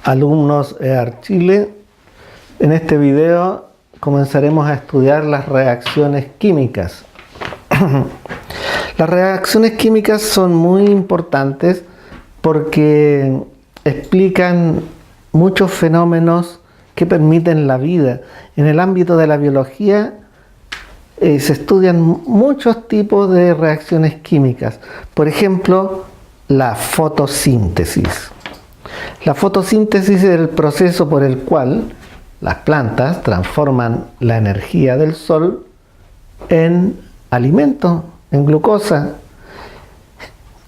Alumnos EAR Chile. En este video comenzaremos a estudiar las reacciones químicas. Las reacciones químicas son muy importantes porque explican muchos fenómenos que permiten la vida. En el ámbito de la biología se estudian muchos tipos de reacciones químicas. Por ejemplo, la fotosíntesis. La fotosíntesis es el proceso por el cual las plantas transforman la energía del sol en alimento, en glucosa.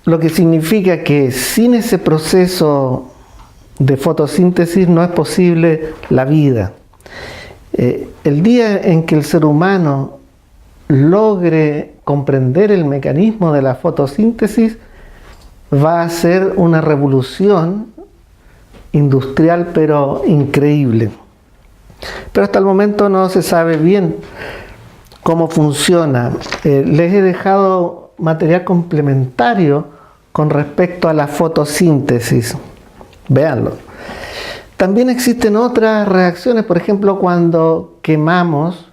Lo que significa que sin ese proceso de fotosíntesis no es posible la vida. El día en que el ser humano logre comprender el mecanismo de la fotosíntesis, va a ser una revolución industrial pero increíble. Pero hasta el momento no se sabe bien cómo funciona. Les he dejado material complementario con respecto a la fotosíntesis. Véanlo. También existen otras reacciones, por ejemplo, cuando quemamos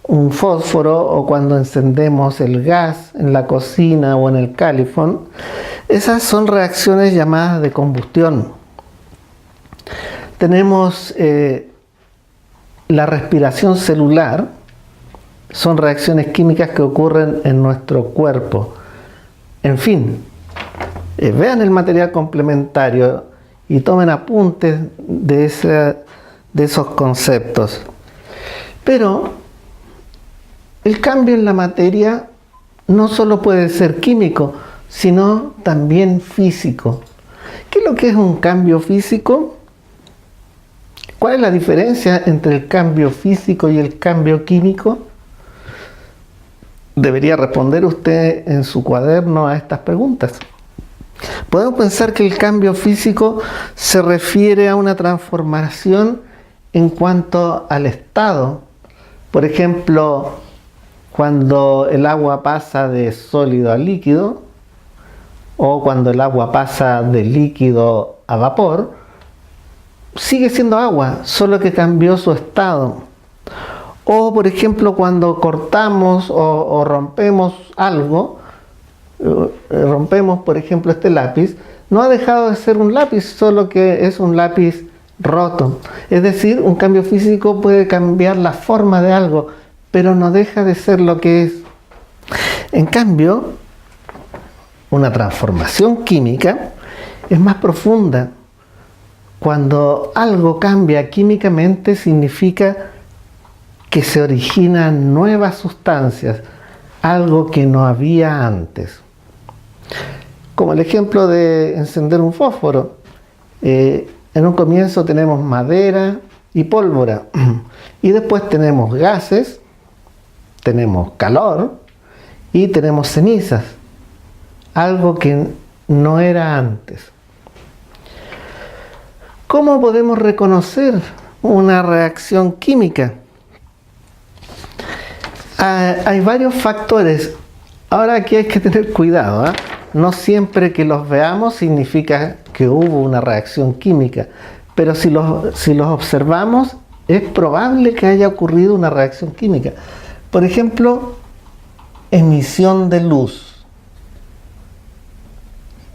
un fósforo o cuando encendemos el gas en la cocina o en el calefón. Esas son reacciones llamadas de combustión. Tenemos la respiración celular. Son reacciones químicas que ocurren en nuestro cuerpo. En fin, vean el material complementario y tomen apuntes de esos conceptos. Pero el cambio en la materia no solo puede ser químico, sino también físico. ¿Qué es lo que es un cambio físico? ¿Cuál es la diferencia entre el cambio físico y el cambio químico? Debería responder usted en su cuaderno a estas preguntas. Podemos pensar que el cambio físico se refiere a una transformación en cuanto al estado. Por ejemplo, cuando el agua pasa de sólido a líquido, o cuando el agua pasa de líquido a vapor, sigue siendo agua, solo que cambió su estado. O por ejemplo, cuando cortamos o rompemos algo, rompemos por ejemplo este lápiz, no ha dejado de ser un lápiz, solo que es un lápiz roto. Es decir, un cambio físico puede cambiar la forma de algo, pero no deja de ser lo que es. En cambio, una transformación química es más profunda. Cuando algo cambia químicamente, significa que se originan nuevas sustancias, algo que no había antes. Como el ejemplo de encender un fósforo. En un comienzo tenemos madera y pólvora, y después tenemos gases, tenemos calor y tenemos cenizas, algo que no era antes. ¿Cómo podemos reconocer una reacción química? Hay varios factores. Ahora aquí hay que tener cuidado, ¿eh? No siempre que los veamos significa que hubo una reacción química, pero si los observamos es probable que haya ocurrido una reacción química. Por ejemplo, emisión de luz.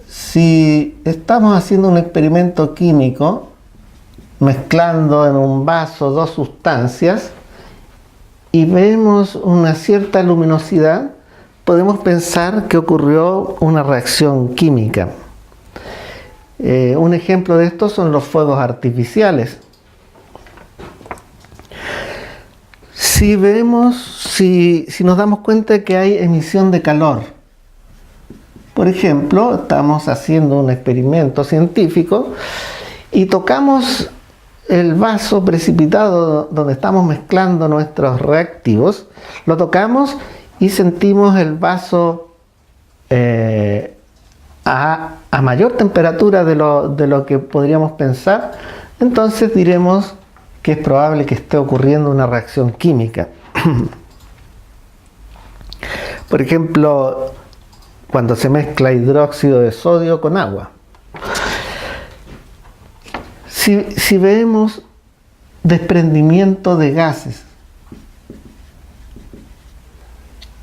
Si estamos haciendo un experimento químico, mezclando en un vaso dos sustancias y vemos una cierta luminosidad, podemos pensar que ocurrió una reacción química. Un ejemplo de esto son los fuegos artificiales. Si nos damos cuenta que hay emisión de calor, por ejemplo, estamos haciendo un experimento científico y tocamos el vaso precipitado donde estamos mezclando nuestros reactivos, lo tocamos y sentimos el vaso a mayor temperatura de lo que podríamos pensar, entonces diremos que es probable que esté ocurriendo una reacción química. Por ejemplo, cuando se mezcla hidróxido de sodio con agua. Si vemos desprendimiento de gases,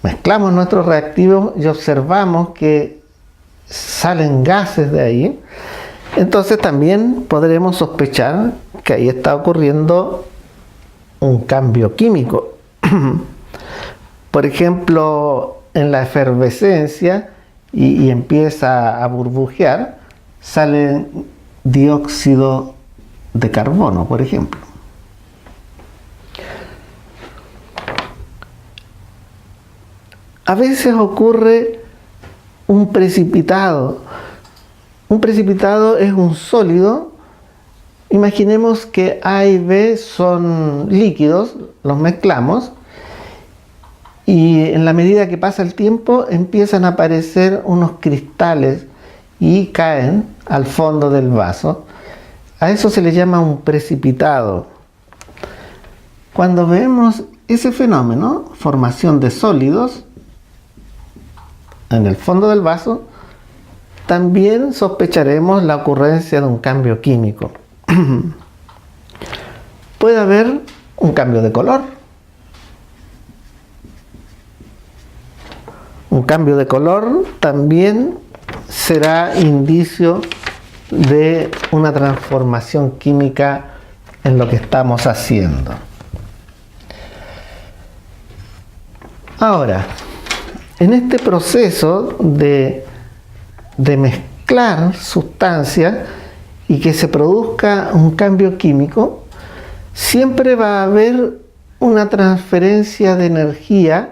mezclamos nuestros reactivos y observamos que salen gases de ahí, entonces también podremos sospechar que ahí está ocurriendo un cambio químico. Por ejemplo, en la efervescencia y empieza a burbujear, sale dióxido de carbono, por ejemplo. A veces ocurre un precipitado. Un precipitado es un sólido. Imaginemos que A y B son líquidos, los mezclamos y en la medida que pasa el tiempo empiezan a aparecer unos cristales y caen al fondo del vaso. A eso se le llama un precipitado. Cuando vemos ese fenómeno, formación de sólidos en el fondo del vaso, también sospecharemos la ocurrencia de un cambio químico. Puede haber un cambio de color. Un cambio de color también será indicio de una transformación química en lo que estamos haciendo. Ahora, en este proceso de mezclar sustancias y que se produzca un cambio químico, siempre va a haber una transferencia de energía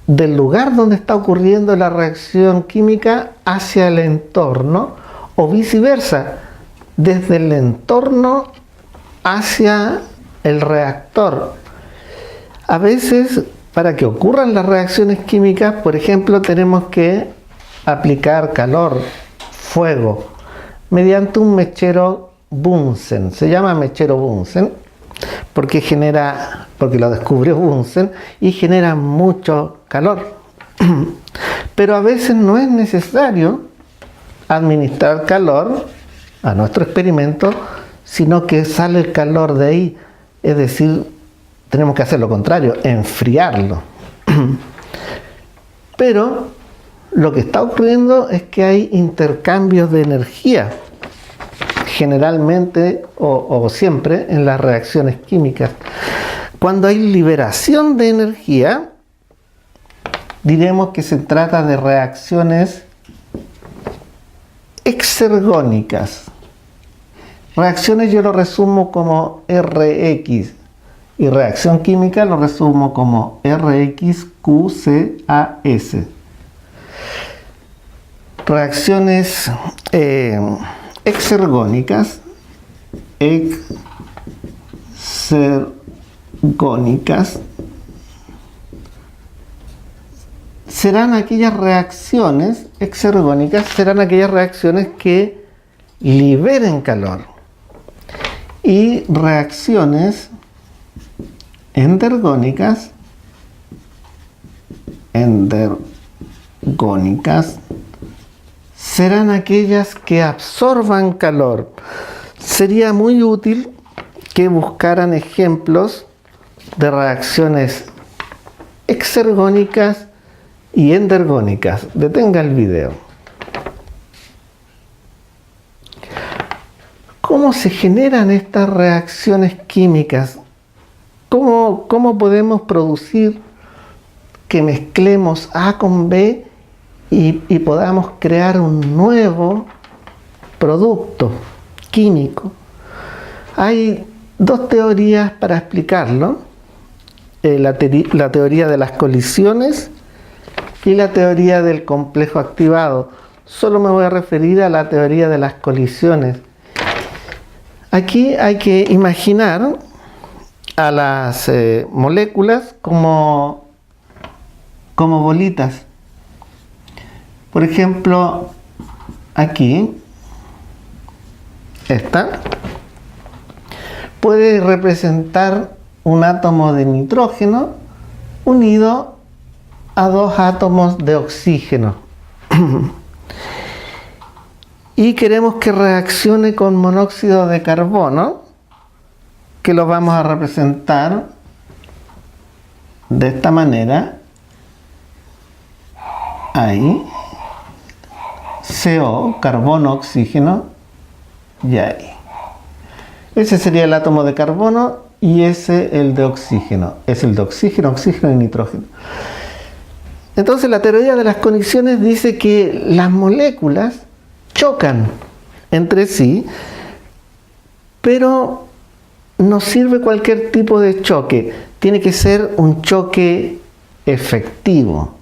del lugar donde está ocurriendo la reacción química hacia el entorno, o viceversa, desde el entorno hacia el reactor. A veces, para que ocurran las reacciones químicas, por ejemplo, tenemos que aplicar calor, fuego, mediante un mechero Bunsen. Se llama mechero Bunsen porque lo descubrió Bunsen y genera mucho calor. Pero a veces no es necesario administrar calor a nuestro experimento, sino que sale el calor de ahí. Es decir, tenemos que hacer lo contrario, enfriarlo. Pero lo que está ocurriendo es que hay intercambios de energía, generalmente o siempre en las reacciones químicas. Cuando hay liberación de energía, diremos que se trata de reacciones exergónicas. Reacciones yo lo resumo como RX y reacción química lo resumo como RXQCAS. Reacciones exergónicas, serán aquellas reacciones exergónicas, serán aquellas reacciones que liberen calor, y reacciones endergónicas serán aquellas que absorban calor. Sería muy útil que buscaran ejemplos de reacciones exergónicas y endergónicas. Detenga el video. ¿Cómo se generan estas reacciones químicas? ¿Cómo podemos producir que mezclemos A con B y podamos crear un nuevo producto químico? Hay dos teorías para explicarlo. La teoría de las colisiones y la teoría del complejo activado. Solo me voy a referir a la teoría de las colisiones. Aquí hay que imaginar a las moléculas como bolitas. Por ejemplo, aquí, esta puede representar un átomo de nitrógeno unido a dos átomos de oxígeno. y queremos que reaccione con monóxido de carbono, que lo vamos a representar de esta manera. Ahí, CO, carbono, oxígeno, y ahí. Ese sería el átomo de carbono y ese el de oxígeno. Es el de oxígeno, oxígeno y nitrógeno. Entonces la teoría de las colisiones dice que las moléculas chocan entre sí, pero no sirve cualquier tipo de choque. Tiene que ser un choque efectivo.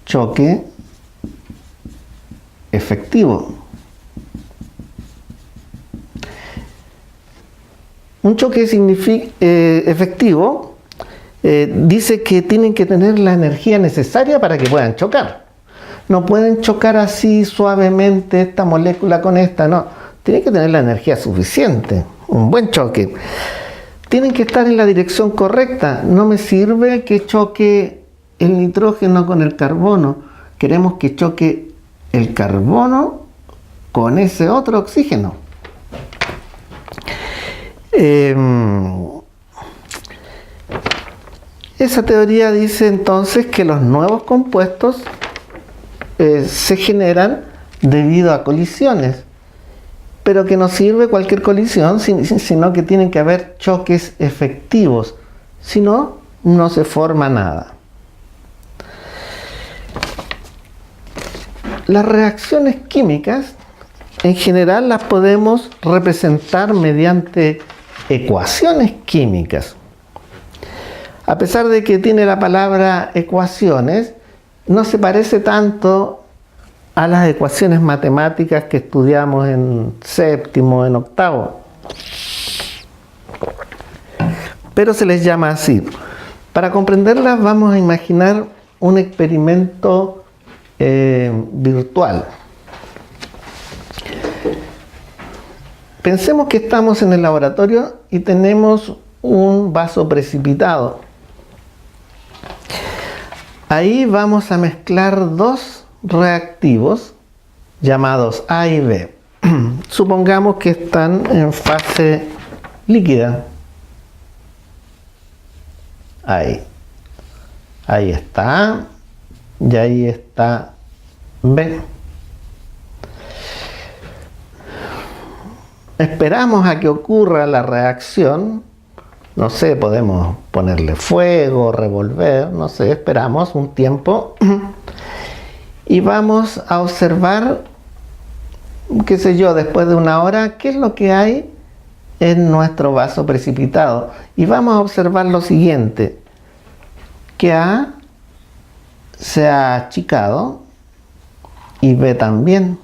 Choque efectivo. Un choque efectivo dice que tienen que tener la energía necesaria para que puedan chocar. No pueden chocar así suavemente esta molécula con esta, no. Tienen que tener la energía suficiente, un buen choque. Tienen que estar en la dirección correcta. No me sirve que choque el nitrógeno con el carbono. Queremos que choque el carbono con ese otro oxígeno. Esa teoría dice entonces que los nuevos compuestos se generan debido a colisiones, pero que no sirve cualquier colisión, sino que tienen que haber choques efectivos, si no, no se forma nada. Las reacciones químicas en general las podemos representar mediante ecuaciones químicas. A pesar de que tiene la palabra ecuaciones, no se parece tanto a las ecuaciones matemáticas que estudiamos en séptimo, en octavo. Pero se les llama así. Para comprenderlas vamos a imaginar un experimento virtual. Pensemos que estamos en el laboratorio y tenemos un vaso precipitado. Ahí vamos a mezclar dos reactivos llamados A y B. Supongamos que están en fase líquida. Ahí está A y ahí está B. Esperamos a que ocurra la reacción. No sé, podemos ponerle fuego, revolver, no sé, esperamos un tiempo y vamos a observar, qué sé yo, después de una hora, qué es lo que hay en nuestro vaso precipitado. Y vamos a observar lo siguiente, que A se ha achicado y B también.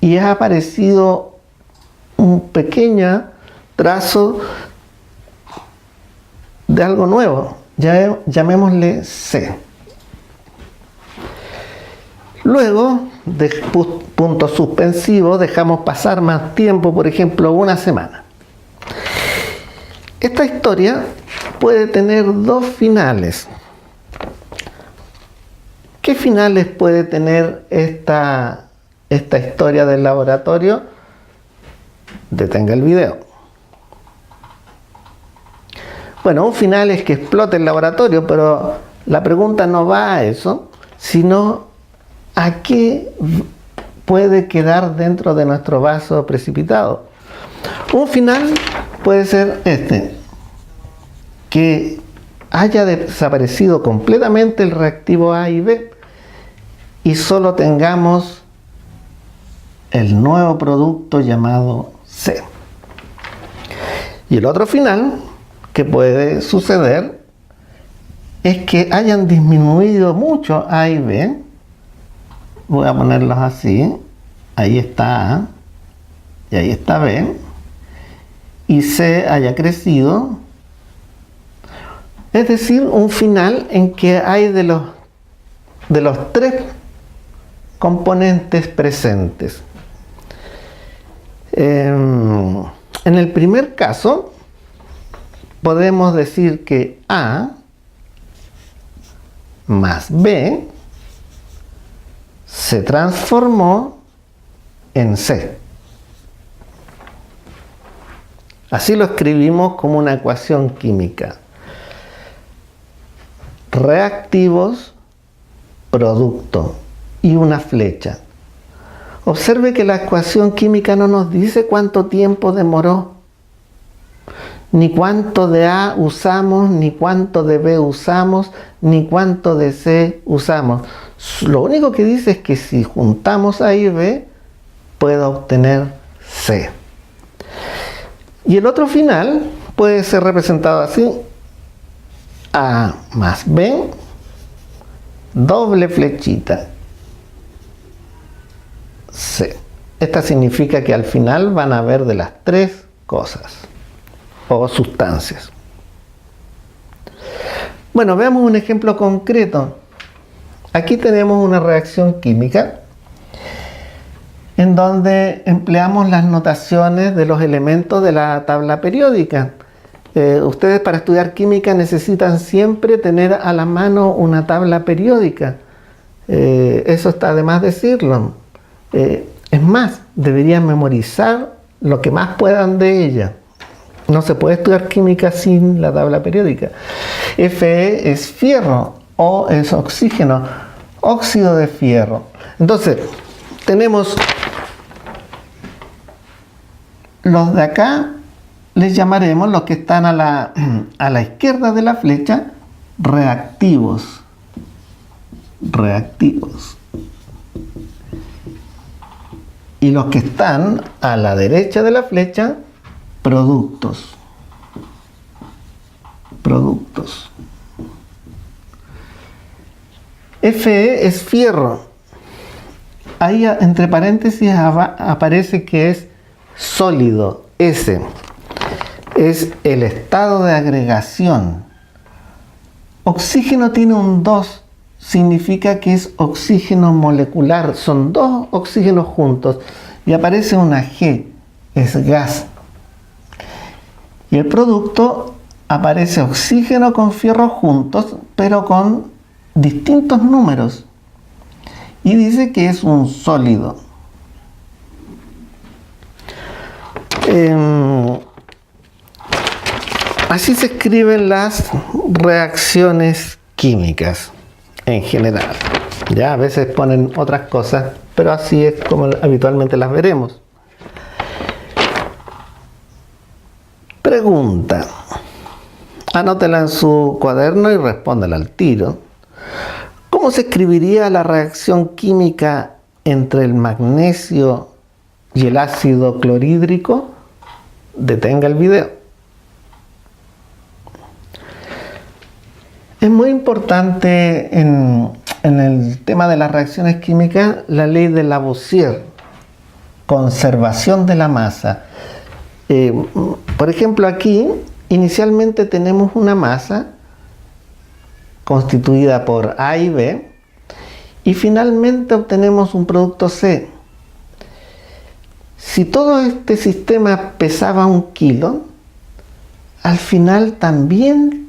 Y ha aparecido un pequeño trazo de algo nuevo, llamémosle C. Luego, de punto suspensivo, dejamos pasar más tiempo, por ejemplo, una semana. Esta historia puede tener dos finales. ¿Qué finales puede tener esta historia del laboratorio? Detenga el video. Bueno, un final es que explote el laboratorio, pero la pregunta no va a eso, sino a qué puede quedar dentro de nuestro vaso precipitado. Un final puede ser que haya desaparecido completamente el reactivo A y B y solo tengamos el nuevo producto llamado C. Y el otro final que puede suceder es que hayan disminuido mucho A y B. Voy a ponerlos así. Ahí está A y ahí está B. Y C haya crecido. Es decir, un final en que hay de los tres componentes presentes. En el primer caso, podemos decir que A más B se transformó en C. Así lo escribimos como una ecuación química. Reactivos, producto y una flecha. Observe que la ecuación química no nos dice cuánto tiempo demoró, ni cuánto de A usamos, ni cuánto de B usamos, ni cuánto de C usamos. Lo único que dice es que si juntamos A y B, puedo obtener C. Y el otro final puede ser representado así: A más B, doble flechita, C. Esta significa que al final van a haber de las tres cosas o sustancias. Bueno, veamos un ejemplo concreto. Aquí tenemos una reacción química en donde empleamos las notaciones de los elementos de la tabla periódica. Ustedes para estudiar química necesitan siempre tener a la mano una tabla periódica. Eso está de más decirlo. Es más, deberían memorizar lo que más puedan de ella. No se puede estudiar química sin la tabla periódica. Fe es fierro, O es oxígeno, óxido de fierro. Entonces, tenemos los de acá, les llamaremos los que están a la izquierda de la flecha, reactivos. Reactivos. Y los que están a la derecha de la flecha, productos. Productos. Fe es fierro. Ahí entre paréntesis aparece que es sólido. S es el estado de agregación. Oxígeno tiene un 2. Significa que es oxígeno molecular. Son dos oxígenos juntos. Y aparece una G. Es gas. Y el producto aparece oxígeno con fierro juntos, pero con distintos números. Y dice que es un sólido. Así se escriben las reacciones químicas en general. Ya a veces ponen otras cosas, pero así es como habitualmente las veremos. Pregunta. Anótela en su cuaderno y respóndela al tiro. ¿Cómo se escribiría la reacción química entre el magnesio y el ácido clorhídrico? Detenga el video. Es muy importante en el tema de las reacciones químicas la ley de Lavoisier, conservación de la masa. Por ejemplo, aquí inicialmente tenemos una masa constituida por A y B y finalmente obtenemos un producto C. Si todo este sistema pesaba 1 kilo, al final también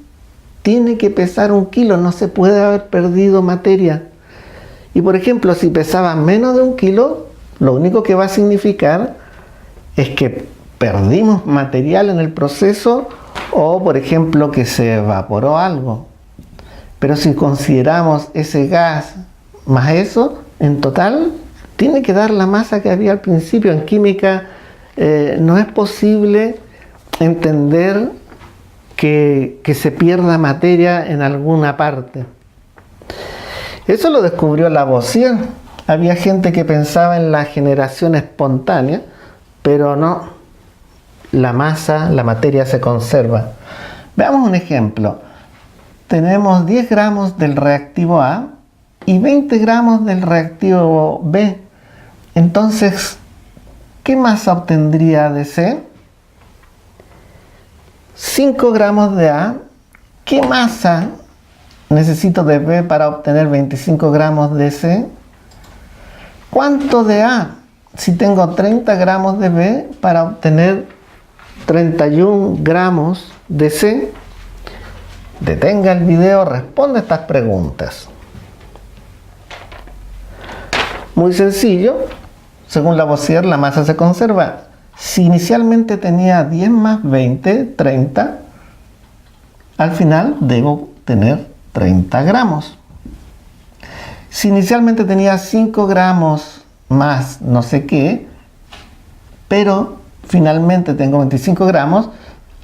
tiene que pesar 1 kilo, no se puede haber perdido materia. Y por ejemplo, si pesaba menos de 1 kilo, lo único que va a significar es que perdimos material en el proceso o por ejemplo que se evaporó algo. Pero si consideramos ese gas más eso, en total tiene que dar la masa que había al principio. En química no es posible entender que se pierda materia en alguna parte. Eso lo descubrió Lavoisier. Había gente que pensaba en la generación espontánea, pero no. La masa, la materia se conserva. Veamos un ejemplo. Tenemos 10 gramos del reactivo A y 20 gramos del reactivo B. Entonces, ¿qué masa obtendría de C? 5 gramos de A. ¿Qué masa necesito de B para obtener 25 gramos de C? ¿Cuánto de A? Si tengo 30 gramos de B para obtener 31 gramos de C. Detenga el video, responde estas preguntas. Muy sencillo. Según Lavoisier, la masa se conserva. Si inicialmente tenía 10 más 20, 30, al final debo tener 30 gramos. Si inicialmente tenía 5 gramos más no sé qué, pero finalmente tengo 25 gramos,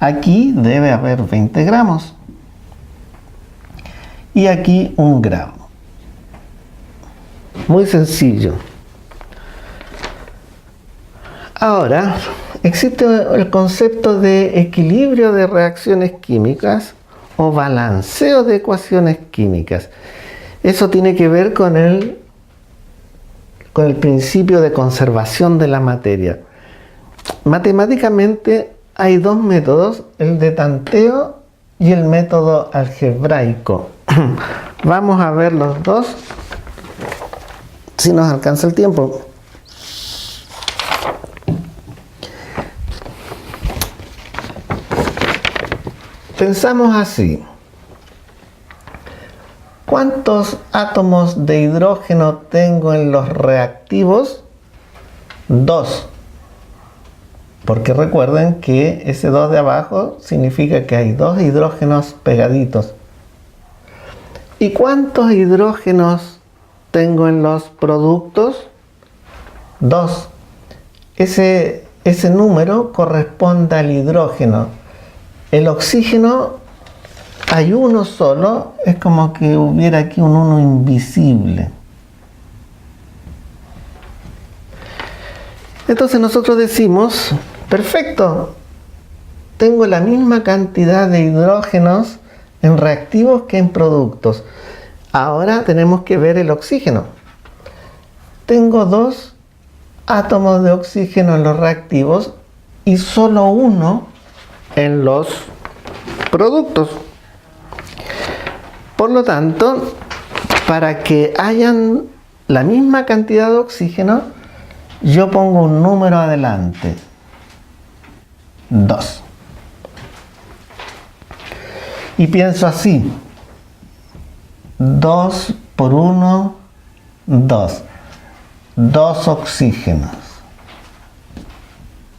aquí debe haber 20 gramos. Y aquí 1 gramo. Muy sencillo. Ahora, existe el concepto de equilibrio de reacciones químicas o balanceo de ecuaciones químicas. Eso tiene que ver con el principio de conservación de la materia. Matemáticamente hay dos métodos, el de tanteo y el método algebraico. Vamos a ver los dos, si nos alcanza el tiempo. Pensamos así. ¿Cuántos átomos de hidrógeno tengo en los reactivos? 2. Porque recuerden que ese 2 de abajo significa que hay 2 hidrógenos pegaditos. ¿Y cuántos hidrógenos tengo en los productos? 2. Ese número corresponde al hidrógeno. El oxígeno hay uno solo, es como que hubiera aquí un 1 invisible. Entonces nosotros decimos, perfecto, tengo la misma cantidad de hidrógenos en reactivos que en productos. Ahora tenemos que ver el oxígeno. Tengo 2 átomos de oxígeno en los reactivos y solo 1 en los productos. Por lo tanto, para que hayan la misma cantidad de oxígeno, yo pongo un número adelante, 2. Y pienso así, 2 por 1, 2. 2 oxígenos.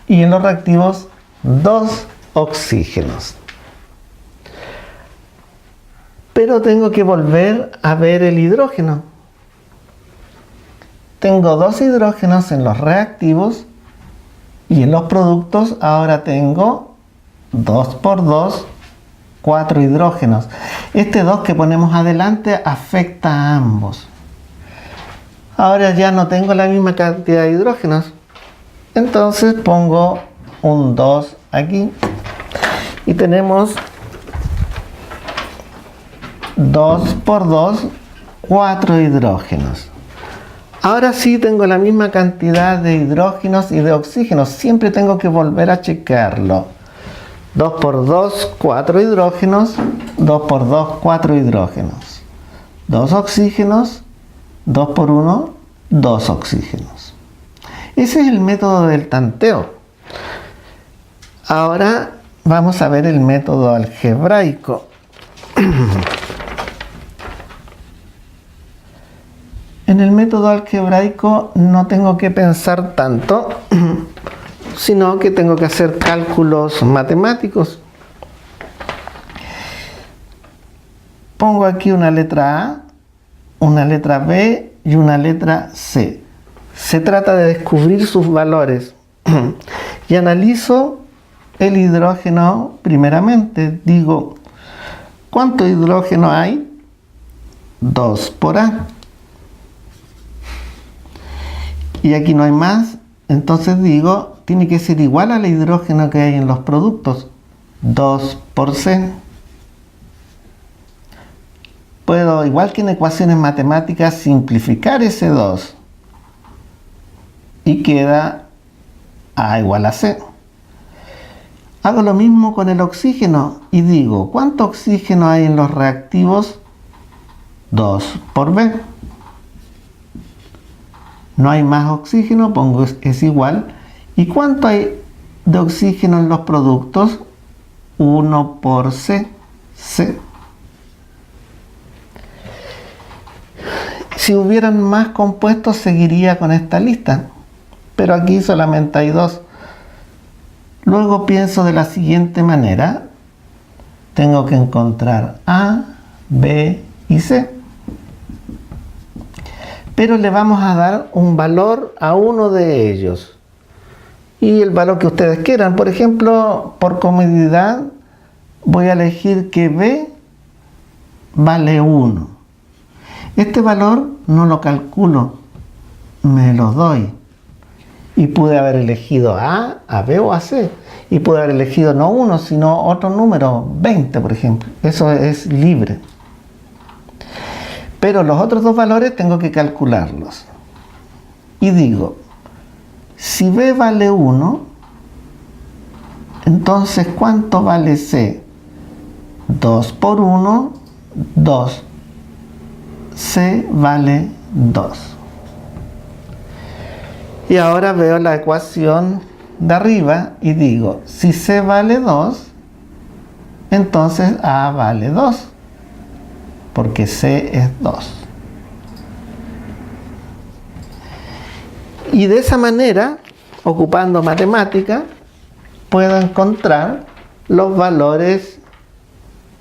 Y en los reactivos, 2 oxígenos. Pero tengo que volver a ver el hidrógeno. Tengo 2 hidrógenos en los reactivos y en los productos ahora tengo 2 por 2, 4 hidrógenos. Este 2 que ponemos adelante afecta a ambos. Ahora ya no tengo la misma cantidad de hidrógenos. Entonces pongo un 2 aquí. Y tenemos 2 por 2, 4 hidrógenos. Ahora sí tengo la misma cantidad de hidrógenos y de oxígenos. Siempre tengo que volver a checarlo. 2 por 2, 4 hidrógenos. 2 por 2, 4 hidrógenos. 2 oxígenos. 2 por 1, 2 oxígenos. Ese es el método del tanteo. Ahora vamos a ver el método algebraico. En el método algebraico no tengo que pensar tanto, sino que tengo que hacer cálculos matemáticos. Pongo aquí una letra A, una letra B y una letra C. Se trata de descubrir sus valores. Y analizo el hidrógeno primeramente. Digo, ¿cuánto hidrógeno hay? 2 por A. Y aquí no hay más, entonces digo, tiene que ser igual al hidrógeno que hay en los productos. 2 por C. Puedo, igual que en ecuaciones matemáticas, simplificar ese 2. Y queda A igual a C. Hago lo mismo con el oxígeno y digo, ¿cuánto oxígeno hay en los reactivos? 2 por B. No hay más oxígeno, pongo es igual. ¿Y cuánto hay de oxígeno en los productos? 1 por C. C. Si hubieran más compuestos seguiría con esta lista, pero aquí solamente hay 2. Luego pienso de la siguiente manera. Tengo que encontrar A, B y C. Pero le vamos a dar un valor a uno de ellos. Y el valor que ustedes quieran. Por ejemplo, por comodidad, voy a elegir que B vale 1. Este valor no lo calculo, me lo doy. Y pude haber elegido A B o a C. Y pude haber elegido no 1, sino otro número, 20 por ejemplo. Eso es libre. Pero los otros 2 valores tengo que calcularlos. Y digo, si B vale 1, entonces ¿cuánto vale C? 2 por 1, 2. C vale 2. Y ahora veo la ecuación de arriba y digo, si C vale 2, entonces A vale 2, porque C es 2. Y de esa manera, ocupando matemática, puedo encontrar los valores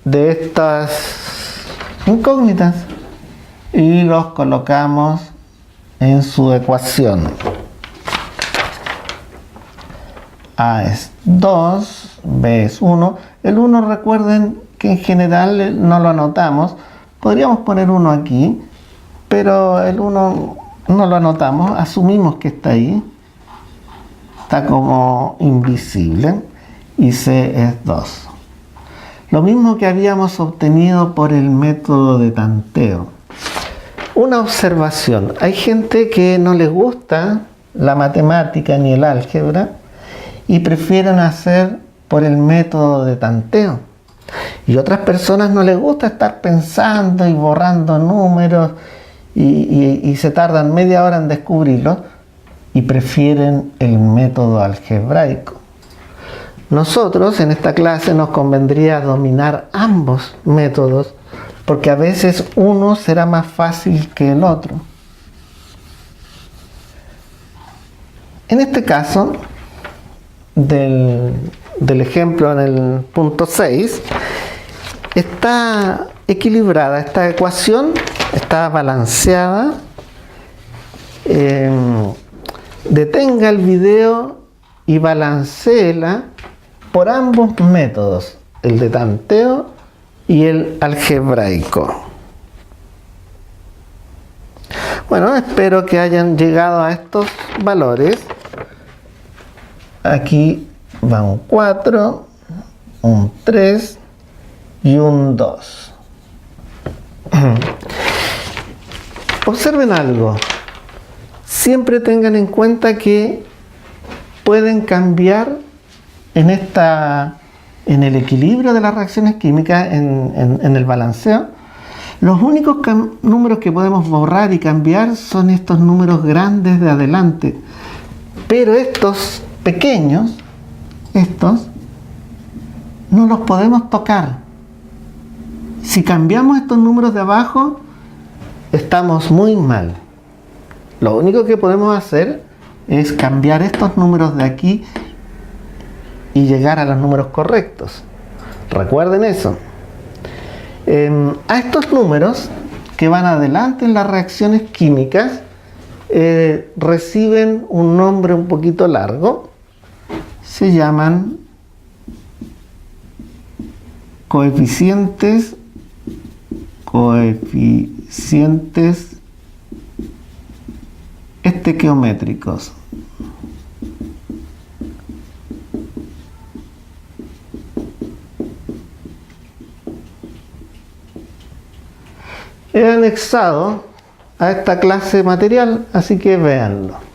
de estas incógnitas y los colocamos en su ecuación. A es 2, B es 1. El 1 recuerden que en general no lo anotamos. Podríamos poner 1 aquí, pero el 1 no lo anotamos, asumimos que está ahí. Está como invisible. Y C es 2. Lo mismo que habíamos obtenido por el método de tanteo. Una observación. Hay gente que no les gusta la matemática ni el álgebra y prefieren hacer por el método de tanteo. Y otras personas no les gusta estar pensando y borrando números y se tardan media hora en descubrirlos y prefieren el método algebraico. Nosotros en esta clase nos convendría dominar ambos métodos porque a veces uno será más fácil que el otro. En este caso, del ejemplo en el punto 6, está equilibrada esta ecuación, está balanceada. Detenga el video y balanceela por ambos métodos, el de tanteo y el algebraico. Bueno, espero que hayan llegado a estos valores. Aquí va un 4, un 3 y un 2. Observen algo. Siempre tengan en cuenta que pueden cambiar en el equilibrio de las reacciones químicas, en el balanceo. Los únicos números que podemos borrar y cambiar son estos números grandes de adelante. Pero estos pequeños, estos, no los podemos tocar. Si cambiamos estos números de abajo, estamos muy mal. Lo único que podemos hacer es cambiar estos números de aquí y llegar a los números correctos. Recuerden eso. A estos números que van adelante en las reacciones químicas reciben un nombre un poquito largo. Se llaman coeficientes estequiométricos. He anexado a esta clase material, así que véanlo.